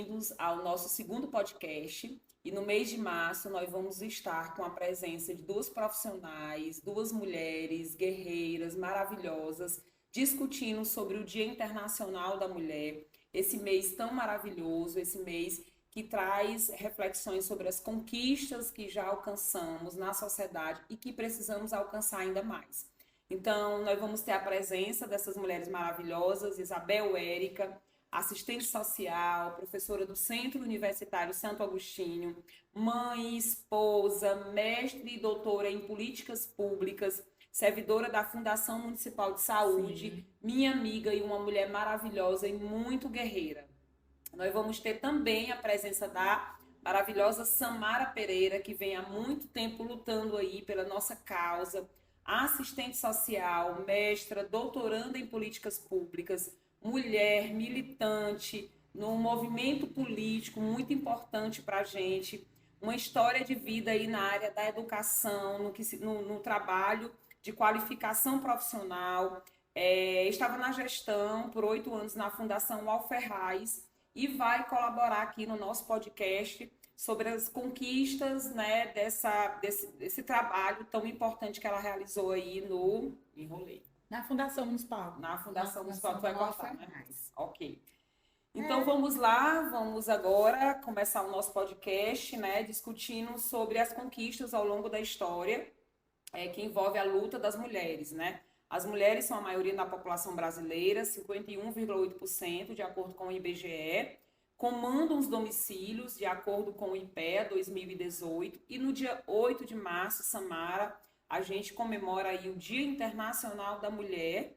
bem-vindos ao nosso segundo podcast. E no mês de março nós vamos estar com a presença de duas profissionais, duas mulheres guerreiras maravilhosas, discutindo sobre o Dia Internacional da Mulher, esse mês tão maravilhoso, esse mês que traz reflexões sobre as conquistas que já alcançamos na sociedade e que precisamos alcançar ainda mais. Então, nós vamos ter a presença dessas mulheres maravilhosas, Isabel Érica, assistente social, professora do Centro Universitário Santo Agostinho, mãe, esposa, mestre e doutora em políticas públicas, servidora da Fundação Municipal de Saúde, Sim. minha amiga e uma mulher maravilhosa e muito guerreira. Nós vamos ter também a presença da maravilhosa Samara Pereira, que vem há muito tempo lutando aí pela nossa causa, assistente social, mestra, doutoranda em políticas públicas, mulher, militante, num movimento político muito importante para a gente, uma história de vida aí na área da educação, no trabalho de qualificação profissional, estava na gestão por 8 anos na Fundação Alferraz e vai colaborar aqui no nosso podcast sobre as conquistas, né, desse trabalho tão importante que ela realizou aí no Enrolei. Na Fundação Municipal. Na Fundação Municipal, tu vai cortar, né? Ok. É. Então vamos lá, vamos agora começar o nosso podcast, né, discutindo sobre as conquistas ao longo da história, que envolve a luta das mulheres, né? As mulheres são a maioria da população brasileira, 51,8%, de acordo com o IBGE, comandam os domicílios, de acordo com o IPEA 2018, e no dia 8 de março, Samara, a gente comemora aí o Dia Internacional da Mulher.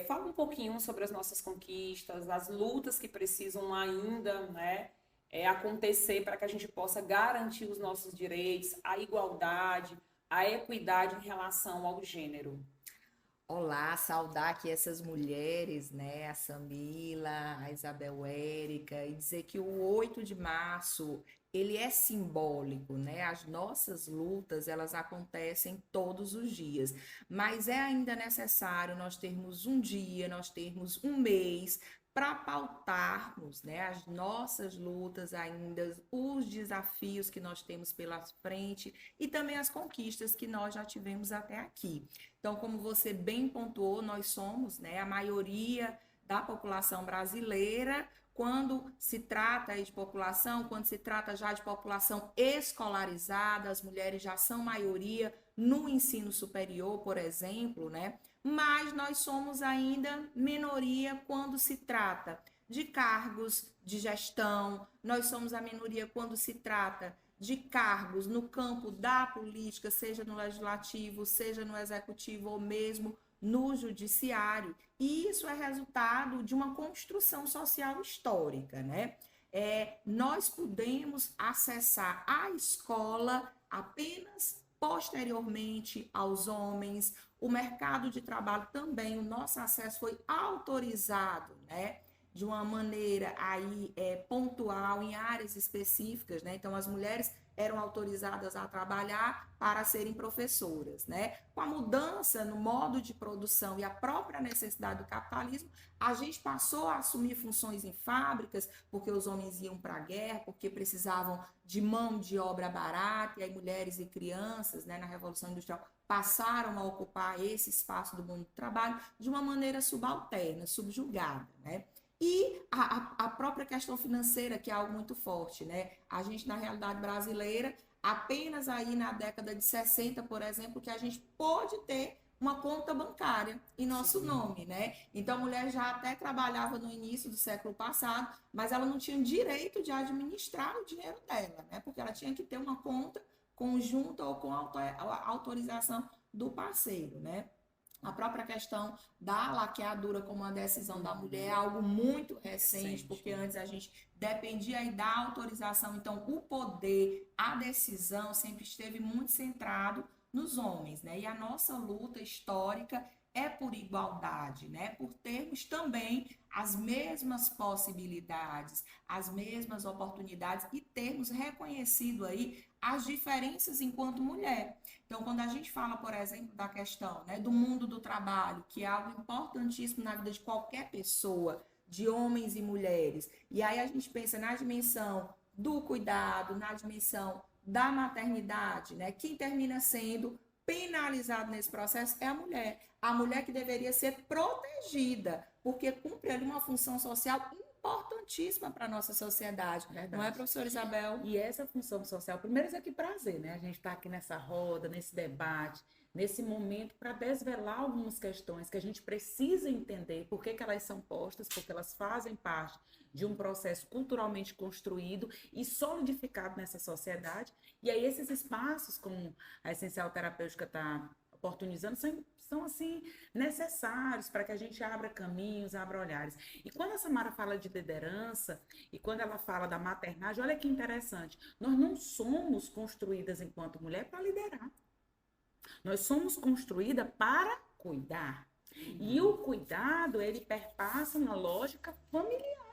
Fala um pouquinho sobre as nossas conquistas, as lutas que precisam ainda, né, acontecer para que a gente possa garantir os nossos direitos, a igualdade, a equidade em relação ao gênero. Olá, saudar aqui essas mulheres, né? A Samila, a Isabel Érica, e dizer que o 8 de março, ele é simbólico, né? As nossas lutas, elas acontecem todos os dias, mas é ainda necessário nós termos um dia, nós termos um mês para pautarmos, né, as nossas lutas ainda, os desafios que nós temos pela frente e também as conquistas que nós já tivemos até aqui. Então, como você bem pontuou, nós somos, né, a maioria da população brasileira. Quando se trata de população, quando se trata já de população escolarizada, as mulheres já são maioria no ensino superior, por exemplo, né? Mas nós somos ainda minoria quando se trata de cargos de gestão, nós somos a minoria quando se trata de cargos no campo da política, seja no legislativo, seja no executivo ou mesmo no judiciário. E isso é resultado de uma construção social histórica, né? Nós podemos acessar a escola apenas posteriormente aos homens, o mercado de trabalho também, o nosso acesso foi autorizado, né? De uma maneira aí pontual em áreas específicas, né? Então as mulheres eram autorizadas a trabalhar para serem professoras, né? Com a mudança no modo de produção e a própria necessidade do capitalismo, a gente passou a assumir funções em fábricas, porque os homens iam para a guerra, porque precisavam de mão de obra barata, e aí mulheres e crianças, né, na Revolução Industrial, passaram a ocupar esse espaço do mundo do trabalho de uma maneira subalterna, subjugada, né? E a própria questão financeira, que é algo muito forte, né? A gente, na realidade brasileira, apenas aí na década de 60, por exemplo, que a gente pôde ter uma conta bancária em nosso nome, né? Então, a mulher já até trabalhava no início do século passado, mas ela não tinha direito de administrar o dinheiro dela, né? Porque ela tinha que ter uma conta conjunta ou com a autorização do parceiro, né? A própria questão da laqueadura como uma decisão da mulher é algo muito recente, porque antes a gente dependia aí da autorização, então o poder, a decisão sempre esteve muito centrado nos homens, né? E a nossa luta histórica é por igualdade, né? Por termos também as mesmas possibilidades, as mesmas oportunidades e termos reconhecido aí as diferenças enquanto mulher. Então, quando a gente fala, por exemplo, da questão, né, do mundo do trabalho, que é algo importantíssimo na vida de qualquer pessoa, de homens e mulheres. E aí a gente pensa na dimensão do cuidado, na dimensão da maternidade, né? Quem termina sendo penalizado nesse processo é a mulher. A mulher que deveria ser protegida, porque cumpre ali uma função social importantíssima para a nossa sociedade. Verdade. Não é, professora Isabel? E essa função social, primeiro, é que prazer, né? A gente está aqui nessa roda, nesse debate, nesse momento para desvelar algumas questões que a gente precisa entender por que elas são postas, porque elas fazem parte de um processo culturalmente construído e solidificado nessa sociedade. E aí esses espaços, como a Essencial Terapêutica está oportunizando, são assim necessários para que a gente abra caminhos, abra olhares. E quando a Samara fala de liderança e quando ela fala da maternagem, olha que interessante, nós não somos construídas enquanto mulher para liderar. Nós somos construídas para cuidar. E o cuidado, ele perpassa uma lógica familiar.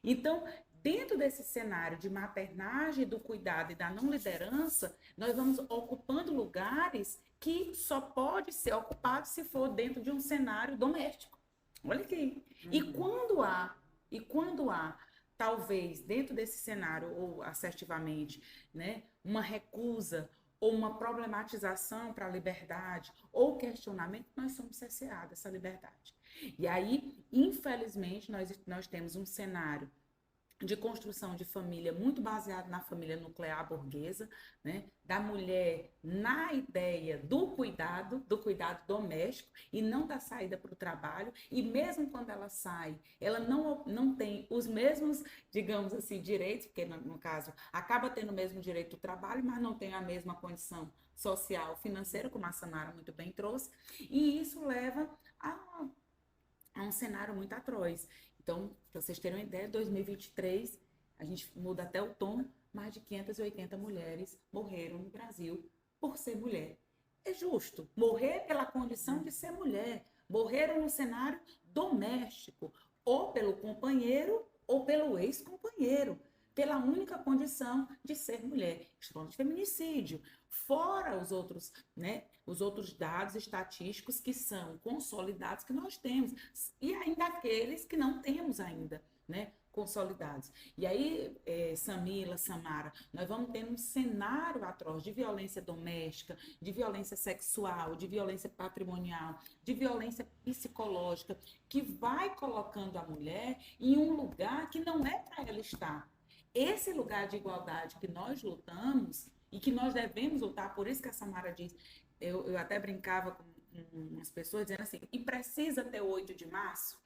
Então, dentro desse cenário de maternagem, do cuidado e da não liderança, nós vamos ocupando lugares que só pode ser ocupado se for dentro de um cenário doméstico. Olha aqui. E quando há, talvez, dentro desse cenário, ou assertivamente, né, uma recusa ou uma problematização para a liberdade ou questionamento, nós somos cerceados essa liberdade. E aí, infelizmente, nós temos um cenário de construção de família muito baseado na família nuclear burguesa, né? Da mulher na ideia do cuidado doméstico e não da saída para o trabalho, e mesmo quando ela sai, ela não tem os mesmos, digamos assim, direitos, porque no caso, acaba tendo o mesmo direito do trabalho, mas não tem a mesma condição social, financeira, como a Samara muito bem trouxe, e isso leva a um cenário muito atroz. Então, para vocês terem uma ideia, 2023, a gente muda até o tom, mais de 580 mulheres morreram no Brasil por ser mulher. É justo morrer pela condição de ser mulher, morreram no cenário doméstico, ou pelo companheiro ou pelo ex-companheiro, pela única condição de ser mulher. Estamos de feminicídio, fora os outros, né, os outros dados estatísticos que são consolidados que nós temos, e ainda aqueles que não temos ainda, né, consolidados. E aí, Samila, Samara, nós vamos ter um cenário atroz de violência doméstica, de violência sexual, de violência patrimonial, de violência psicológica, que vai colocando a mulher em um lugar que não é para ela estar. Esse lugar de igualdade que nós lutamos e que nós devemos lutar, por isso que a Samara diz, eu até brincava com umas pessoas dizendo assim, e precisa ter o 8 de março?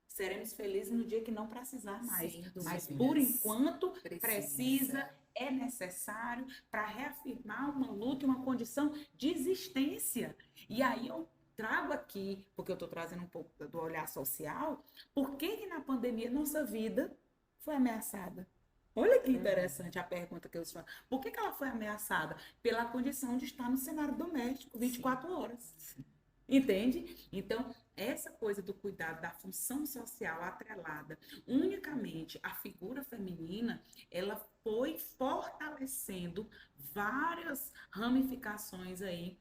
Seremos felizes no dia que não precisar mais. Mas, por enquanto, precisa, é necessário para reafirmar uma luta e uma condição de existência. E aí eu trago aqui, porque eu estou trazendo um pouco do olhar social, por que na pandemia nossa vida foi ameaçada? Olha que interessante a pergunta que eu fiz. Por que ela foi ameaçada? Pela condição de estar no cenário doméstico 24 horas. Entende? Então, essa coisa do cuidado, da função social atrelada unicamente à figura feminina, ela foi fortalecendo várias ramificações aí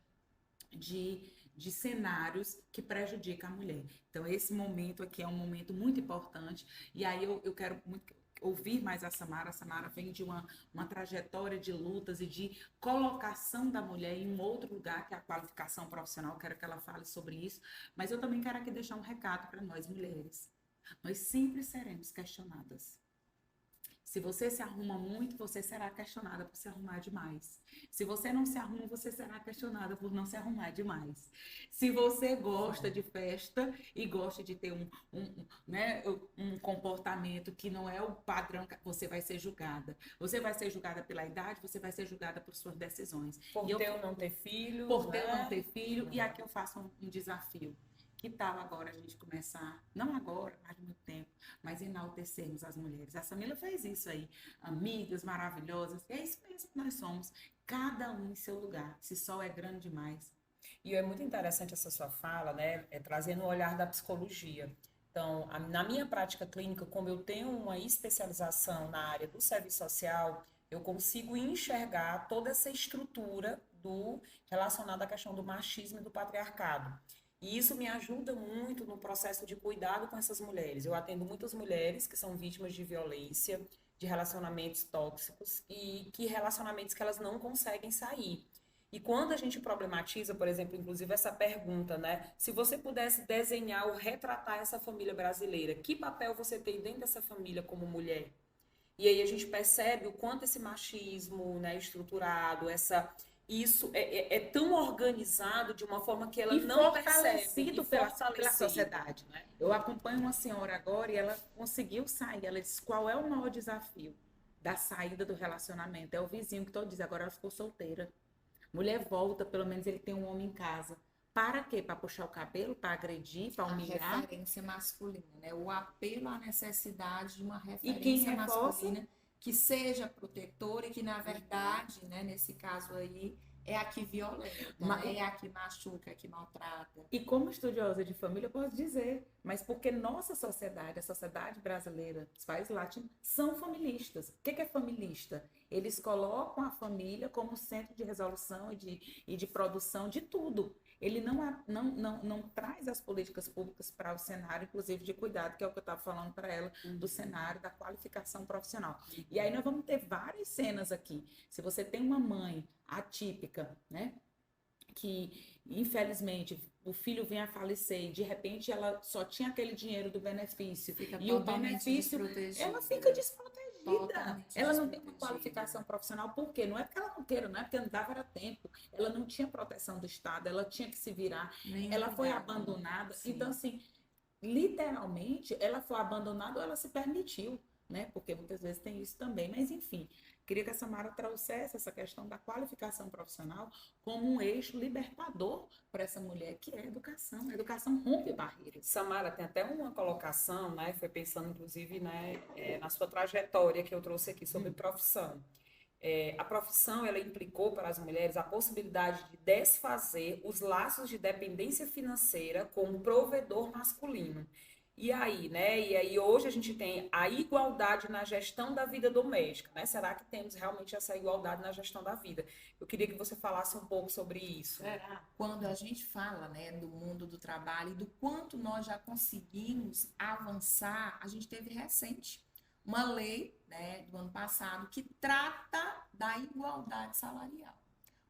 de cenários que prejudicam a mulher. Então, esse momento aqui é um momento muito importante, e aí eu quero muito ouvir mais a Samara. A Samara vem de uma trajetória de lutas e de colocação da mulher em um outro lugar, que é a qualificação profissional. Quero que ela fale sobre isso, mas eu também quero aqui deixar um recado para nós mulheres. Nós sempre seremos questionadas. Se você se arruma muito, você será questionada por se arrumar demais. Se você não se arruma, você será questionada por não se arrumar demais. Se você gosta de festa e gosta de ter um comportamento que não é o padrão, você vai ser julgada. Você vai ser julgada pela idade, você vai ser julgada por suas decisões. Por ter ou não ter filho. Por ter ou não ter filho. E aqui eu faço um desafio. Que tal agora a gente começar, não agora, há muito tempo, mas enaltecermos as mulheres? A Samila fez isso aí, amigas maravilhosas, é isso mesmo que nós somos, cada um em seu lugar, esse sol é grande demais. E é muito interessante essa sua fala, né, trazendo o olhar da psicologia. Então, na minha prática clínica, como eu tenho uma especialização na área do serviço social, eu consigo enxergar toda essa estrutura relacionada à questão do machismo e do patriarcado. E isso me ajuda muito no processo de cuidado com essas mulheres. Eu atendo muitas mulheres que são vítimas de violência, de relacionamentos tóxicos e que relacionamentos que elas não conseguem sair. E quando a gente problematiza, por exemplo, inclusive essa pergunta, né? Se você pudesse desenhar ou retratar essa família brasileira, que papel você tem dentro dessa família como mulher? E aí a gente percebe o quanto esse machismo, né, estruturado, isso é tão organizado de uma forma que ela E não percebe. fortalecido pela sociedade. Né? Eu acompanho uma senhora agora e ela conseguiu sair. Ela disse, qual é o maior desafio da saída do relacionamento? É o vizinho que todo diz, agora ela ficou solteira. Mulher volta, pelo menos ele tem um homem em casa. Para quê? Para puxar o cabelo, para agredir, para humilhar. A referência masculina, né? O apelo à necessidade de uma E quem referência reforça? masculina que seja protetora e que, na verdade, né, nesse caso aí, é a que violenta, né? É a que machuca, é a que maltrata. E como estudiosa de família, eu posso dizer, mas porque nossa sociedade, a sociedade brasileira, os países latinos, são familistas. O que é familista? Eles colocam a família como centro de resolução e de produção de tudo. Ele não traz as políticas públicas para o cenário, inclusive de cuidado, que é o que eu estava falando para ela, do cenário da qualificação profissional. E aí nós vamos ter várias cenas aqui. Se você tem uma mãe atípica, né? Que infelizmente o filho vem a falecer e de repente ela só tinha aquele dinheiro do benefício e o benefício ela fica desprotegida, ela não tem uma qualificação profissional, por quê? Não é porque ela não queira, não é porque não dava era tempo, ela não tinha proteção do Estado, ela tinha que se virar, ela foi abandonada, então assim, literalmente ela foi abandonada ou ela se permitiu, né? Porque muitas vezes tem isso também, mas enfim, queria que a Samara trouxesse essa questão da qualificação profissional como um eixo libertador para essa mulher, que é a educação. A educação rompe barreiras. Samara, tem até uma colocação, né? Foi pensando, inclusive, né, na sua trajetória que eu trouxe aqui sobre profissão. A profissão, ela implicou para as mulheres a possibilidade de desfazer os laços de dependência financeira com o provedor masculino. E aí, né? E aí hoje a gente tem a igualdade na gestão da vida doméstica, né? Será que temos realmente essa igualdade na gestão da vida? Eu queria que você falasse um pouco sobre isso. Quando a gente fala, né, do mundo do trabalho e do quanto nós já conseguimos avançar, a gente teve recente uma lei, né, do ano passado que trata da igualdade salarial.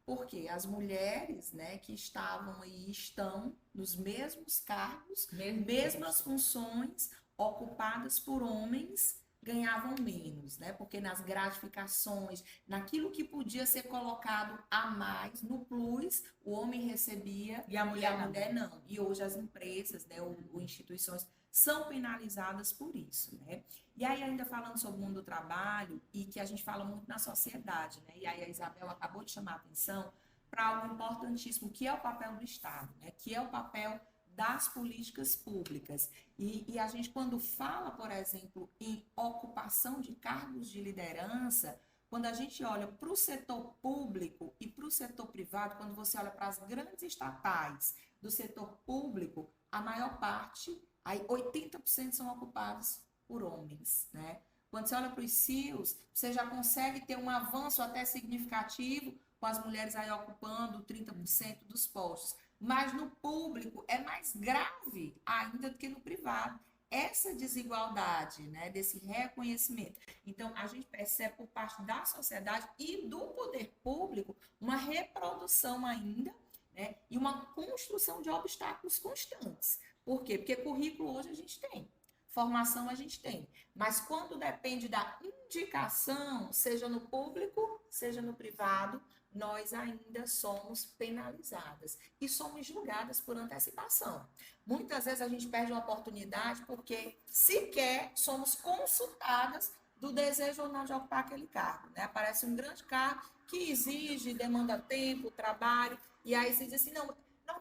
Porque as mulheres, né, que estavam e estão nos mesmos cargos, mesmas funções ocupadas por homens, ganhavam menos, né? Porque nas gratificações, naquilo que podia ser colocado a mais, no plus, o homem recebia e a mulher não. E hoje as empresas, né, ou instituições são penalizadas por isso, né? E aí, ainda falando sobre o mundo do trabalho, e que a gente fala muito na sociedade, né? E aí a Isabel acabou de chamar a atenção para algo importantíssimo, que é o papel do Estado, né? Que é o papel das políticas públicas. E a gente, quando fala, por exemplo, em ocupação de cargos de liderança, quando a gente olha para o setor público e para o setor privado, quando você olha para as grandes estatais do setor público, a maior parte, aí 80% são ocupados por homens, né? Quando você olha para os CIOs, você já consegue ter um avanço até significativo com as mulheres aí ocupando 30% dos postos. Mas no público é mais grave ainda do que no privado. Essa desigualdade, né, desse reconhecimento. Então, a gente percebe por parte da sociedade e do poder público uma reprodução ainda, né, e uma construção de obstáculos constantes. Por quê? Porque currículo hoje a gente tem. Formação a gente tem, mas quando depende da indicação, seja no público, seja no privado, nós ainda somos penalizadas e somos julgadas por antecipação. Muitas vezes a gente perde uma oportunidade porque sequer somos consultadas do desejo ou não de ocupar aquele cargo, né? Aparece um grande cargo que exige, demanda tempo, trabalho, e aí se diz assim, não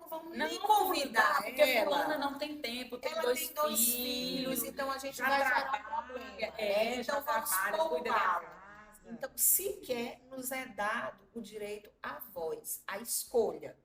vamos nem convidar porque ela. fulana não tem tempo, tem ela dois tem dois filhos, então a gente vai gerar problema. Então vamos poupá-la. Então, sequer nos é dado o direito à voz, à escolha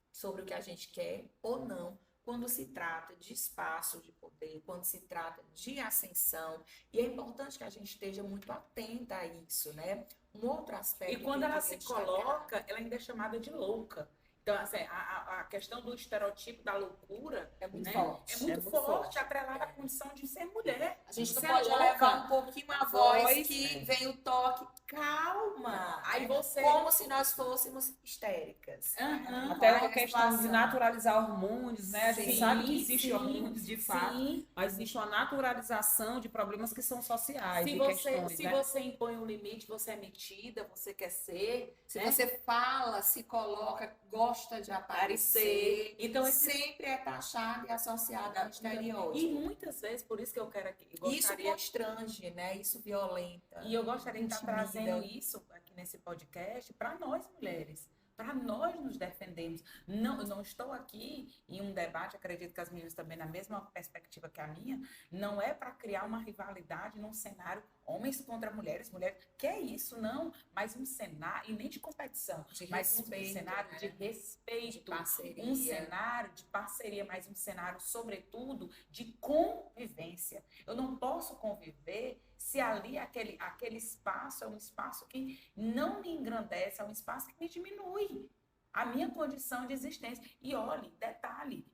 sobre o que a gente quer ou não, quando se trata de espaço de poder, quando se trata de ascensão. E é importante que a gente esteja muito atenta a isso, né? Um outro aspecto. E quando ela se coloca, ela ainda é chamada de louca. Então, assim, a questão do estereotipo da loucura, É muito né, forte. é muito muito forte, forte. atrelada à condição de ser mulher. A gente não Ser pode louca. elevar um pouquinho a voz Voz, que é. vem o toque. Calma. Aí né? você... Como se nós fôssemos histéricas. Aham. Até Qual é a a questão de situação? naturalizar hormônios, né? A gente Sim, sabe que existe sim, hormônios de fato, sim. mas existe uma naturalização de problemas que são sociais, Se de você, questões, se né? você impõe um limite, você é metida, você quer ser, Se né? você fala, se coloca, gosta de aparecer, Então, sempre é taxado e associado ao e estereótipo. muitas vezes, por isso que eu quero aqui, Isso gostaria, constrange, né? Isso violenta. e eu gostaria de estar intimida. trazendo isso aqui nesse podcast para nós mulheres, para nós nos defendermos. Não estou aqui em um debate, acredito que as meninas também na mesma perspectiva que a minha, não é para criar uma rivalidade num cenário homens contra mulheres, que é isso, não, mas um cenário, e nem de competição, De mas um respeito, cenário né? de respeito, De parceria. um cenário de parceria, mas um cenário, sobretudo, de convivência. Eu não posso conviver se ali aquele espaço é um espaço que não me engrandece, é um espaço que me diminui a minha condição de existência. E olhe, detalhe,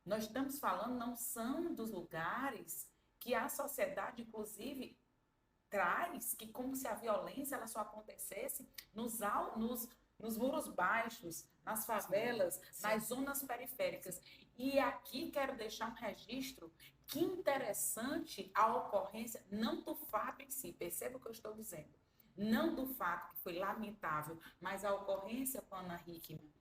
nós estamos falando, não são dos lugares que a sociedade, inclusive, traz, que como se a violência ela só acontecesse nos muros baixos, nas favelas, nas zonas periféricas. E aqui quero deixar um registro. Que interessante a ocorrência, não do fato em si, perceba o que eu estou dizendo, não do fato que foi lamentável, mas a ocorrência com a Ana Hickman,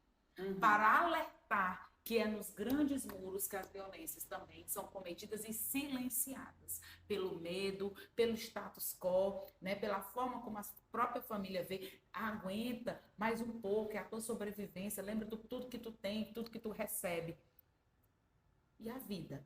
para alertar que é nos grandes muros que as violências também são cometidas e silenciadas pelo medo, pelo status quo, né, pela forma como a própria família vê, aguenta mais um pouco, é a tua sobrevivência, lembra de tudo que tu tem, tudo que tu recebe. E a vida?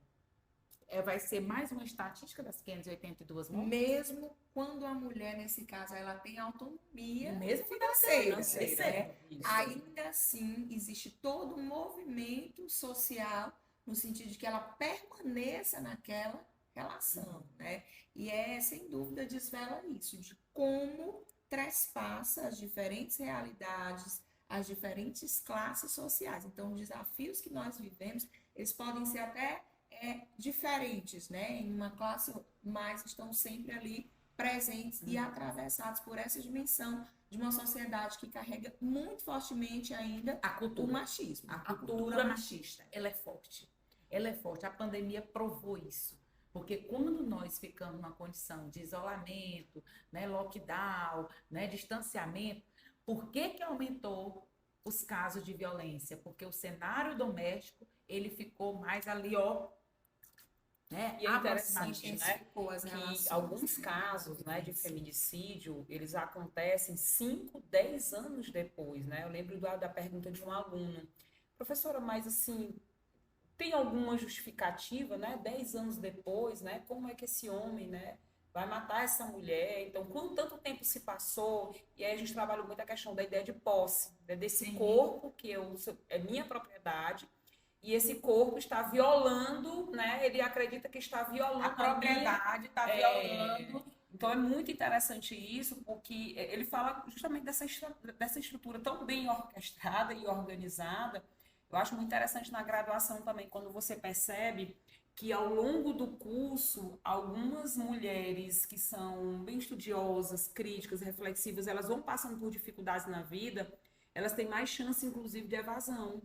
Vai ser mais uma estatística das 582 mortes? Mesmo quando a mulher, nesse caso, ela tem autonomia Mesmo financeira, financeira, né? Ainda assim, existe todo um movimento social no sentido de que ela permaneça naquela relação, né? E sem dúvida, desvela isso, de como trespassa as diferentes realidades, as diferentes classes sociais. Então, os desafios que nós vivemos, eles podem ser até diferentes, né? Em uma classe, mas estão sempre ali presentes e atravessados por essa dimensão de uma sociedade que carrega muito fortemente ainda a cultura, o machismo. a cultura machista, ela é forte. Ela é forte. A pandemia provou isso. Porque quando nós ficamos numa condição de isolamento, né, lockdown, né, distanciamento, por que aumentou os casos de violência? Porque o cenário doméstico, ele ficou mais ali, ó, né? E é interessante, né, as que relações, alguns casos, né, de feminicídio, eles acontecem 5, 10 anos depois, né? Eu lembro da pergunta de um aluno, professora, mas assim, tem alguma justificativa, né? 10 anos depois, né? Como é que esse homem, né, vai matar essa mulher? Então, tanto tempo se passou? E aí a gente trabalha muito a questão da ideia de posse, né? Desse corpo que é minha propriedade, e esse corpo está violando, né? Ele acredita que está violando a propriedade, está violando. Então é muito interessante isso, porque ele fala justamente dessa estrutura tão bem orquestrada e organizada. Eu acho muito interessante na graduação também, quando você percebe que ao longo do curso, algumas mulheres que são bem estudiosas, críticas, reflexivas, elas vão passando por dificuldades na vida, elas têm mais chance, inclusive, de evasão,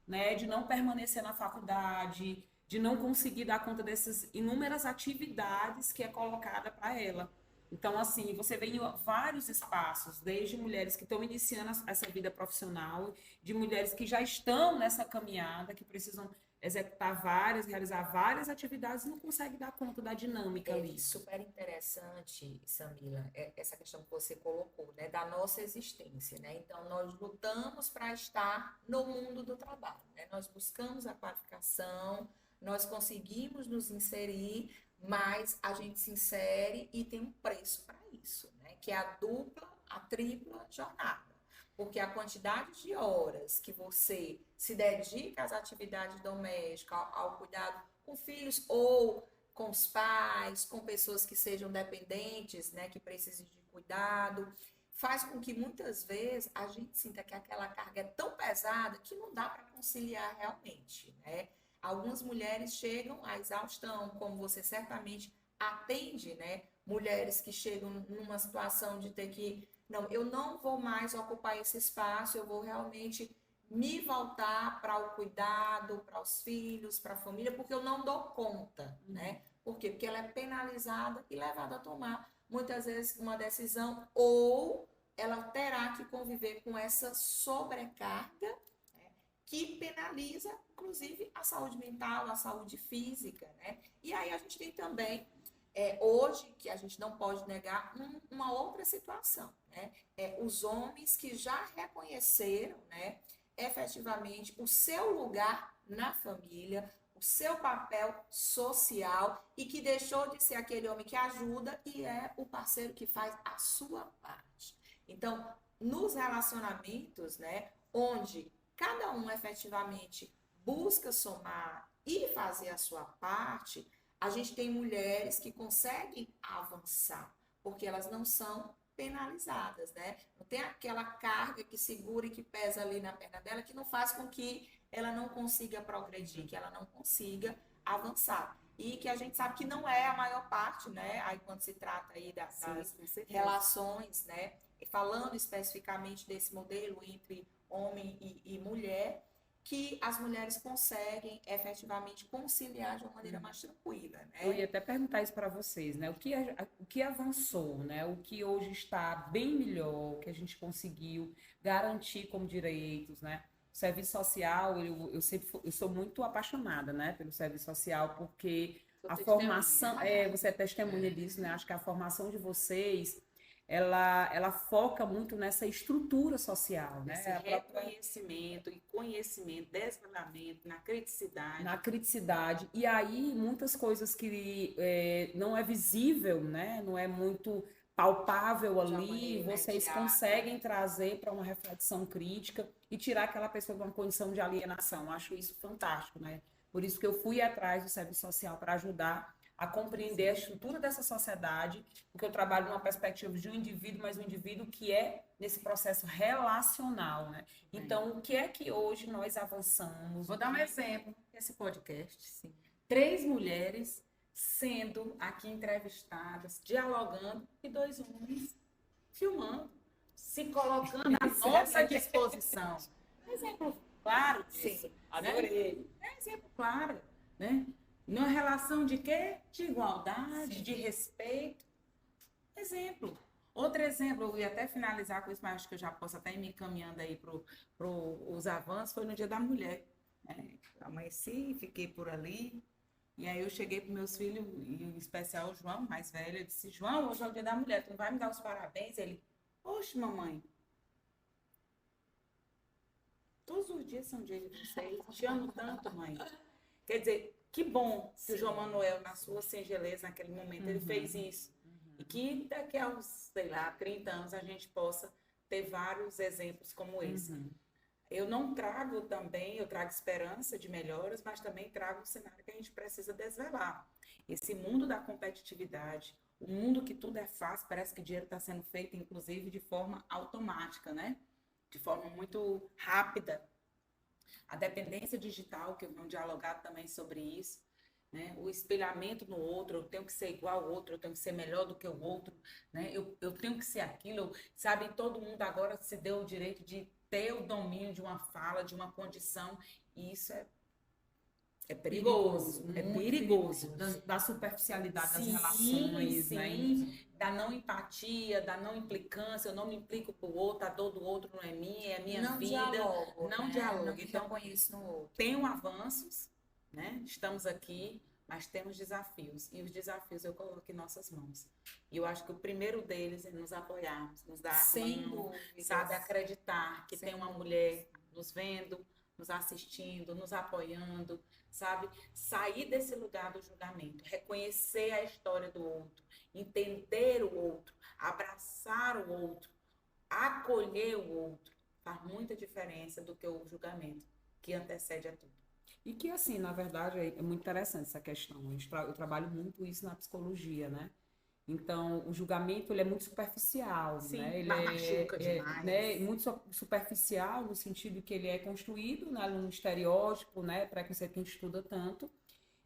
né? De não permanecer na faculdade, de não conseguir dar conta dessas inúmeras atividades que é colocada para ela. Então, assim, você vê em vários espaços, desde mulheres que estão iniciando essa vida profissional, de mulheres que já estão nessa caminhada, que precisam executar realizar várias atividades e não conseguem dar conta da dinâmica ali. Super interessante, Samila, essa questão que você colocou, né, da nossa existência, né? Então, nós lutamos para estar no mundo do trabalho, né? Nós buscamos a qualificação, nós conseguimos nos inserir, mas a gente se insere e tem um preço para isso, né? Que é a dupla, a tripla jornada. Porque a quantidade de horas que você se dedica às atividades domésticas, ao cuidado com filhos ou com os pais, com pessoas que sejam dependentes, né, que precisem de cuidado, faz com que muitas vezes a gente sinta que aquela carga é tão pesada que não dá para conciliar realmente, né? Algumas mulheres chegam à exaustão, como você certamente atende, né? Mulheres que chegam numa situação de ter que, não, eu não vou mais ocupar esse espaço, eu vou realmente me voltar para o cuidado, para os filhos, para a família, porque eu não dou conta, né? Por quê? Porque ela é penalizada e levada a tomar muitas vezes uma decisão, ou ela terá que conviver com essa sobrecarga, né, que penaliza, inclusive, a saúde mental, a saúde física, né? E aí a gente tem também, hoje, que a gente não pode negar, uma outra situação, né? Os homens que já reconheceram, né, efetivamente o seu lugar na família, o seu papel social e que deixou de ser aquele homem que ajuda e é o parceiro que faz a sua parte. Então, nos relacionamentos, né, onde cada um efetivamente busca somar e fazer a sua parte, a gente tem mulheres que conseguem avançar, porque elas não são penalizadas, né? Não tem aquela carga que segura e que pesa ali na perna dela, que não faz com que ela não consiga progredir, que ela não consiga avançar. E que a gente sabe que não é a maior parte, né? Aí quando se trata aí das relações, né? Falando especificamente desse modelo entre homem e mulher, que as mulheres conseguem efetivamente conciliar de uma maneira mais tranquila, né? Eu ia até perguntar isso para vocês, né? O que avançou, né? O que hoje está bem melhor, que a gente conseguiu garantir como direitos, né? O serviço social, eu sou muito apaixonada, né, pelo serviço social, porque a formação, você é testemunha disso, né? Acho que a formação de vocês, ela foca muito nessa estrutura social, né? Esse reconhecimento e conhecimento, desvelamento, na criticidade. E aí, muitas coisas que não é visível, né? Não é muito palpável ali, vocês conseguem trazer para uma reflexão crítica e tirar aquela pessoa de uma condição de alienação. Acho isso fantástico, né? Por isso que eu fui atrás do serviço social para ajudar a compreender a estrutura dessa sociedade, porque eu trabalho numa perspectiva de um indivíduo, mas um indivíduo que é nesse processo relacional, né? Então, o que é que hoje nós avançamos? Vou dar um exemplo desse podcast. Sim. 3 mulheres sendo aqui entrevistadas, dialogando, e 2 homens filmando, se colocando à nossa disposição. Exemplo claro disso. Sim, adorei. Né? Exemplo claro, né? Numa relação de quê? De igualdade, sim, de respeito. Exemplo. Outro exemplo, eu ia até finalizar com isso, mas acho que eu já posso até ir me encaminhando aí para os avanços, foi no Dia da Mulher. Amanheci, fiquei por ali, e aí eu cheguei para meus filhos, em especial o João, mais velho, eu disse, João, hoje é o Dia da Mulher, tu não vai me dar os parabéns? Ele, oxe, mamãe, todos os dias são dia de vocês, te amo tanto, mãe. Quer dizer, que bom que o João Manuel, na sua singeleza, naquele momento, ele fez isso. E que daqui a uns, sei lá, 30 anos, a gente possa ter vários exemplos como esse. Eu não trago também, eu trago esperança de melhoras, mas também trago um cenário que a gente precisa desvelar. Esse mundo da competitividade, o mundo que tudo é fácil, parece que o dinheiro está sendo feito, inclusive, de forma automática, né? De forma muito rápida. A dependência digital, que vamos dialogar também sobre isso, né? O espelhamento no outro, eu tenho que ser igual ao outro, eu tenho que ser melhor do que o outro, né? Eu tenho que ser aquilo, sabe? Todo mundo agora se deu o direito de ter o domínio de uma fala, de uma condição, e isso é perigoso, é perigoso. Da superficialidade das relações, sim, né? Da não empatia, da não implicância, eu não me implico pro outro, a dor do outro não é minha, é a minha não vida. Dialogo, não né? dialogo. Não então, reconheço no outro. Tenho avanços, né? Estamos aqui, mas temos desafios. E os desafios eu coloco em nossas mãos. E eu acho que o primeiro deles é nos apoiarmos, nos dar sem mão, dúvidas, sabe? Acreditar que sem tem uma dúvida, mulher nos vendo, nos assistindo, nos apoiando, sabe? Sair desse lugar do julgamento, reconhecer a história do outro, entender o outro, abraçar o outro, acolher o outro, faz muita diferença do que o julgamento, que antecede a tudo. E que, assim, na verdade, é muito interessante essa questão. Eu trabalho muito isso na psicologia, né? Então, o julgamento ele é muito superficial, Sim, né? Ele machuca demais. né, muito superficial no sentido que ele é construído, né, num estereótipo, né, para que quem estuda tanto.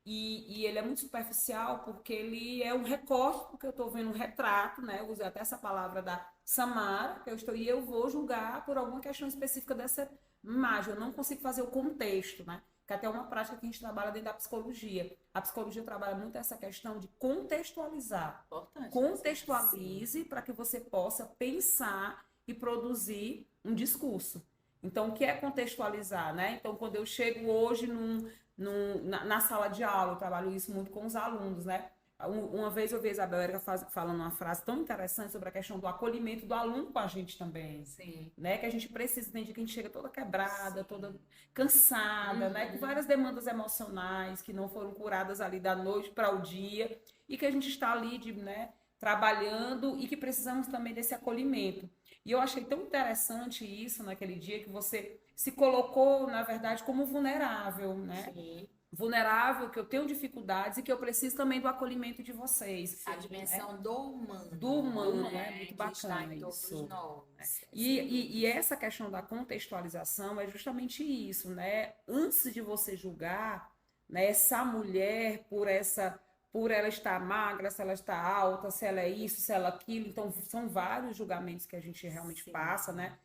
E ele é muito superficial porque ele é um recorte, porque eu estou vendo um retrato, né? Eu usei até essa palavra da Samara, que eu estou, e eu vou julgar por alguma questão específica dessa imagem. Eu não consigo fazer o contexto, né? Que até é uma prática que a gente trabalha dentro da psicologia. A psicologia trabalha muito essa questão de contextualizar. Importante. Contextualize para que você possa pensar e produzir um discurso. Então, o que é contextualizar, né? Então, quando eu chego hoje na sala de aula, eu trabalho isso muito com os alunos, né? Uma vez eu vi a Isabel Érica falando uma frase tão interessante sobre a questão do acolhimento do aluno com a gente também. Sim. Né? Que a gente precisa entender que a gente chega toda quebrada, toda cansada, né? Com várias demandas emocionais que não foram curadas ali da noite para o dia e que a gente está ali, né, trabalhando e que precisamos também desse acolhimento. E eu achei tão interessante isso naquele dia que você se colocou, na verdade, como vulnerável, né? Sim. Vulnerável, que eu tenho dificuldades e que eu preciso também do acolhimento de vocês. A dimensão do humano. Do humano, né? Muito que bacana está em todos isso. nós. E essa questão da contextualização é justamente isso, né? Antes de você julgar, né, essa mulher por ela estar magra, se ela está alta, se ela é isso, se ela é aquilo, então são vários julgamentos que a gente realmente passa, né?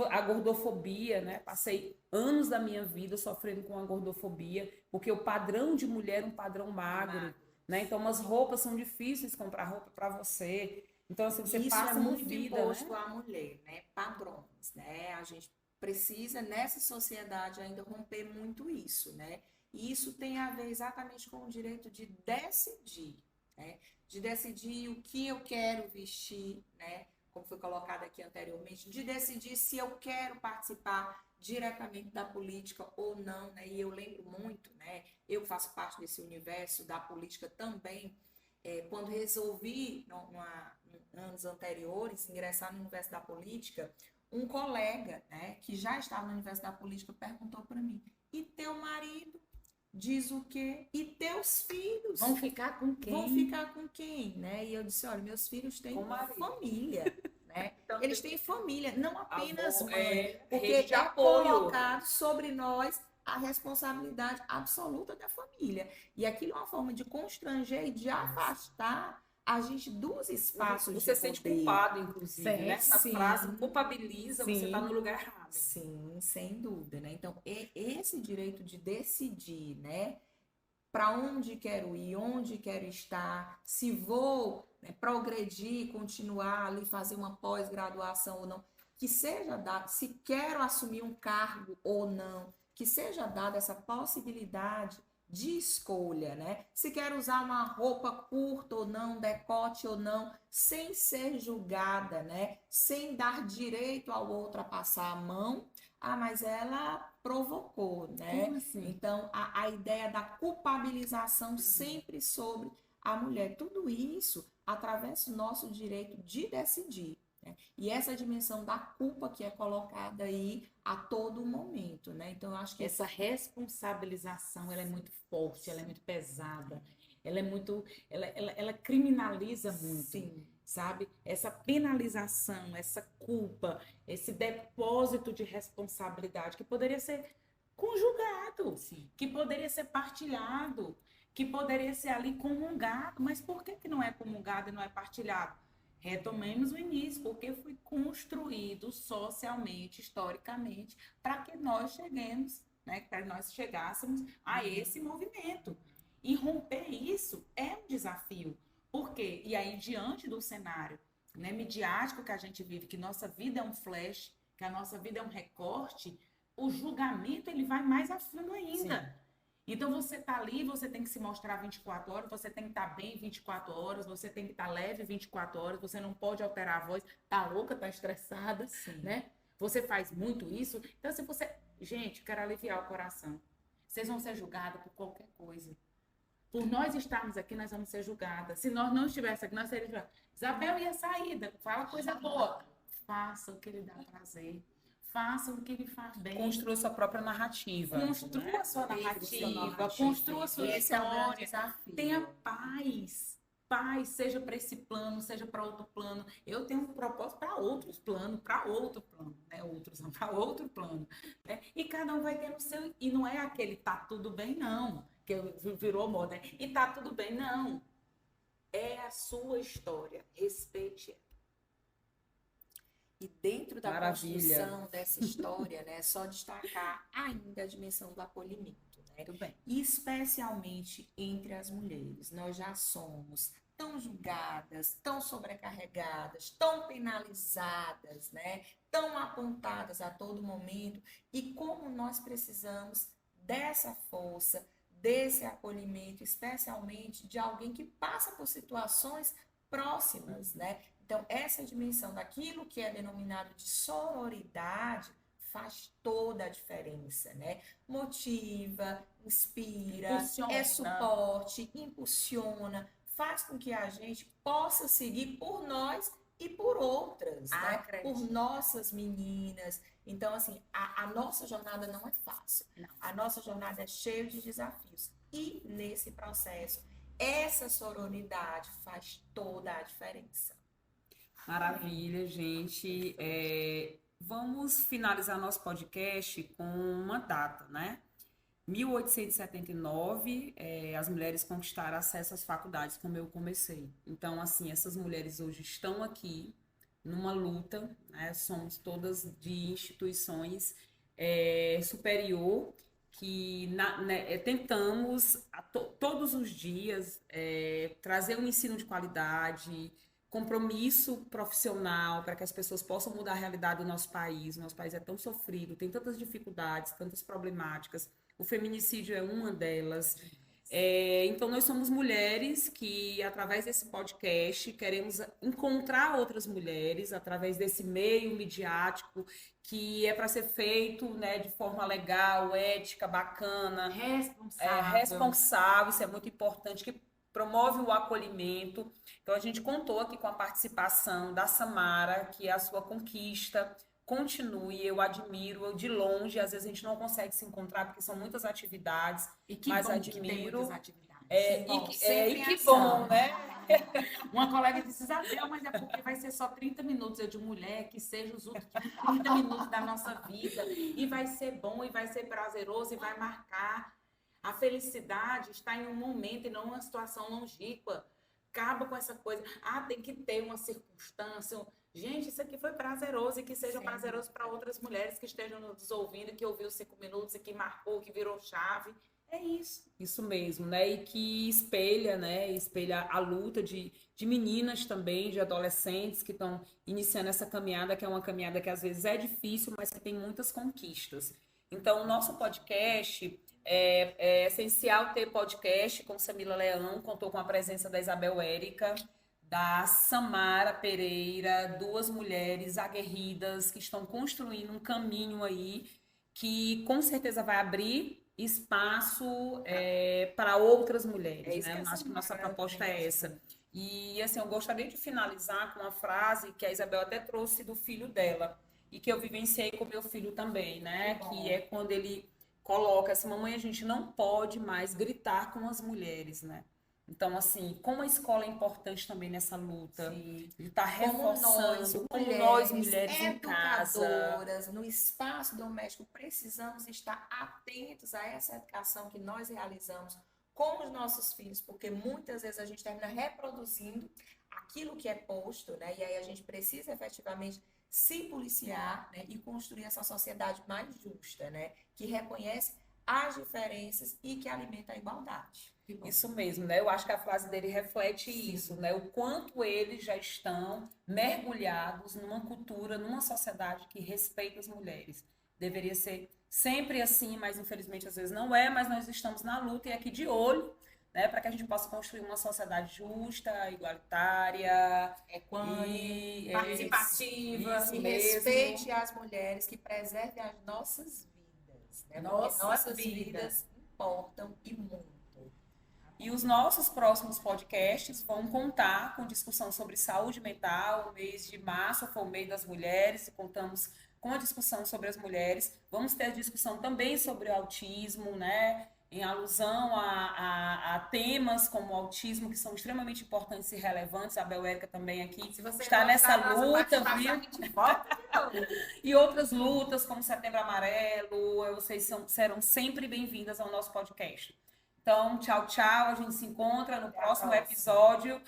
A gordofobia, né? Passei anos da minha vida sofrendo com a gordofobia, porque o padrão de mulher é um padrão magro, né? Então as roupas são difíceis comprar roupa para você. Então assim, você Isso passa é uma muito vida, imposto né? à mulher, né? Padrões, né? A gente precisa nessa sociedade ainda romper muito isso, né? E isso tem a ver exatamente com o direito de decidir, né? De decidir o que eu quero vestir, né? Como foi colocado aqui anteriormente, de decidir se eu quero participar diretamente da política ou não, né? E eu lembro muito, né? Eu faço parte desse universo da política também. Quando resolvi, anos anteriores, ingressar no universo da política, um colega, né, que já estava no universo da política, perguntou para mim: e teu marido diz o quê? E teus filhos? Vão ficar com quem? Vão ficar com quem? Né? E eu disse: olha, meus filhos têm família. Né? Então, Eles têm família, não apenas Avô, mãe, porque rede de é apoio. colocado sobre nós a responsabilidade absoluta da família. E aquilo é uma forma de constranger e de afastar a gente dos espaços Você de sente poder. culpado, inclusive, né? Essa Sim. frase culpabiliza, você Sim. está no lugar errado. Sim, sem dúvida, né? Então, esse direito de decidir, né? Para onde quero ir, onde quero estar, se vou, né, progredir, continuar ali, fazer uma pós-graduação ou não, que seja dado, se quero assumir um cargo ou não, que seja dada essa possibilidade de escolha, né? Se quero usar uma roupa curta ou não, decote ou não, sem ser julgada, né? Sem dar direito ao outro a passar a mão. Ah, mas ela provocou, né? Como assim? Então, a ideia da culpabilização sempre sobre a mulher. Tudo isso através do nosso direito de decidir. Né? E essa dimensão da culpa que é colocada aí a todo momento, né? Então, eu acho que Essa responsabilização, ela é muito forte, ela é muito pesada, ela é muito, ela criminaliza muito. Sim. Sabe? Essa penalização, essa culpa, esse depósito de responsabilidade que poderia ser conjugado, Sim. que poderia ser partilhado, que poderia ser ali comungado. Mas por que não é comungado e não é partilhado? Retomemos o início, porque foi construído socialmente, historicamente, para que nós cheguemos, né, para que nós chegássemos a esse movimento. E romper isso é um desafio. Por quê? E aí, diante do cenário, né, midiático que a gente vive, que nossa vida é um flash, que a nossa vida é um recorte, o julgamento ele vai mais a fundo ainda. Sim. Então, você tá ali, você tem que se mostrar 24 horas, você tem que estar bem 24 horas, você tem que estar leve 24 horas, você não pode alterar a voz, tá louca, tá estressada, Sim. né? Você faz muito isso. Então, se você... Gente, quero aliviar o coração. Vocês vão ser julgados por qualquer coisa. Por nós estarmos aqui, nós vamos ser julgadas. Se nós não estivéssemos aqui, nós seríamos julgadas. Isabel ia sair, fala coisa boa. Faça o que lhe dá prazer. Faça o que lhe faz bem. Construa sua própria narrativa. Construa né? a sua narrativa. narrativa. Construa a sua Esse é o grande história. desafio. Tenha paz. paz, seja para esse plano, seja para outro plano. Eu tenho um propósito para outros planos, para outro plano, né? Outros não, para outro plano, né? E cada um vai ter o seu, e não é aquele tá tudo bem, não, que virou moda, né? E tá tudo bem, não. É a sua história, respeite. E dentro da Maravilha. construção dessa história, né, é só destacar ainda a dimensão do acolhimento, né? Tudo bem. E especialmente entre as mulheres. Nós já somos tão julgadas, tão sobrecarregadas, tão penalizadas, né? Tão apontadas a todo momento. E como nós precisamos dessa força, desse acolhimento, especialmente de alguém que passa por situações próximas, né? Então, essa dimensão daquilo que é denominado de sororidade faz toda a diferença, né? Motiva, inspira, Impulsiona. é suporte, impulsiona, faz com que a gente possa seguir por nós e por outras, né? Por nossas meninas. Então, assim, a nossa jornada não é fácil. Não. A nossa jornada é cheia de desafios. E nesse processo, essa sororidade faz toda a diferença. Maravilha, gente. Vamos finalizar nosso podcast com uma data, né? 1879, as mulheres conquistaram acesso às faculdades, como eu comecei. Então, assim, essas mulheres hoje estão aqui numa luta, né? Somos todas de instituições superior que tentamos todos os dias trazer um ensino de qualidade, compromisso profissional para que as pessoas possam mudar a realidade do nosso país. Nosso país é tão sofrido, tem tantas dificuldades, tantas problemáticas. O feminicídio é uma delas. Então, nós somos mulheres que, através desse podcast, queremos encontrar outras mulheres, através desse meio midiático, que é para ser feito, né, de forma legal, ética, bacana, responsável, isso é muito importante, que promove o acolhimento. Então, a gente contou aqui com a participação da Samara, que é a sua conquista. Continue, eu admiro, eu de longe, às vezes a gente não consegue se encontrar porque são muitas atividades, E que mas bom que tem admiro. muitas atividades. E que bom, né? Uma colega disse, Isabel, mas é porque vai ser só 30 minutos. Eu de mulher, que seja os últimos 30 minutos da nossa vida. E vai ser bom, e vai ser prazeroso, e vai marcar. A felicidade está em um momento e não uma situação longínqua. Acaba com essa coisa. Tem que ter uma circunstância. Gente, isso aqui foi prazeroso e que seja prazeroso para outras mulheres que estejam nos ouvindo, que ouviu 5 minutos e que marcou, que virou chave. É isso. Isso mesmo, né? E que espelha, né? Espelha a luta de meninas também, de adolescentes que estão iniciando essa caminhada, que é uma caminhada que às vezes é difícil, mas que tem muitas conquistas. Então, o nosso podcast é essencial ter podcast com Samila Leão, contou com a presença da Isabel Érica, da Samara Pereira, duas mulheres aguerridas que estão construindo um caminho aí que com certeza vai abrir espaço para outras mulheres, né? Eu acho que nossa proposta é essa. E assim, eu gostaria de finalizar com uma frase que a Isabel até trouxe do filho dela e que eu vivenciei com meu filho também, né? Que é quando ele coloca assim, mamãe, a gente não pode mais gritar com as mulheres, né? Então, assim, como a escola é importante também nessa luta, ele está reforçando, como nós, mulheres em casa, educadoras, no espaço doméstico, precisamos estar atentos a essa educação que nós realizamos com os nossos filhos, porque muitas vezes a gente termina reproduzindo aquilo que é posto, né? E aí a gente precisa efetivamente se policiar, né? E construir essa sociedade mais justa, né? Que reconhece as diferenças e que alimenta a igualdade. Isso mesmo, né? Eu acho que a frase dele reflete isso, né? O quanto eles já estão mergulhados numa cultura, numa sociedade que respeita as mulheres. Deveria ser sempre assim, mas infelizmente às vezes não é, mas nós estamos na luta e aqui de olho, né? Para que a gente possa construir uma sociedade justa, igualitária, equânime, participativa, que respeite as mulheres, que preserve as nossas vidas, né? Nossas vidas importam e muito. E os nossos próximos podcasts vão contar com discussão sobre saúde mental. O mês de março foi o mês das mulheres e contamos com a discussão sobre as mulheres. Vamos ter a discussão também sobre o autismo, né? em alusão a temas como o autismo, que são extremamente importantes e relevantes. A Bel Érica também aqui Se você está nessa gostar da nossa luta, participação, viu? a gente volta de novo. E outras lutas, como Setembro Amarelo, vocês serão sempre bem-vindas ao nosso podcast. Então, tchau, tchau. A gente se encontra no próximo episódio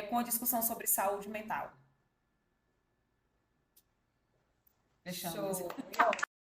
com a discussão sobre saúde mental. Fechamos. Show.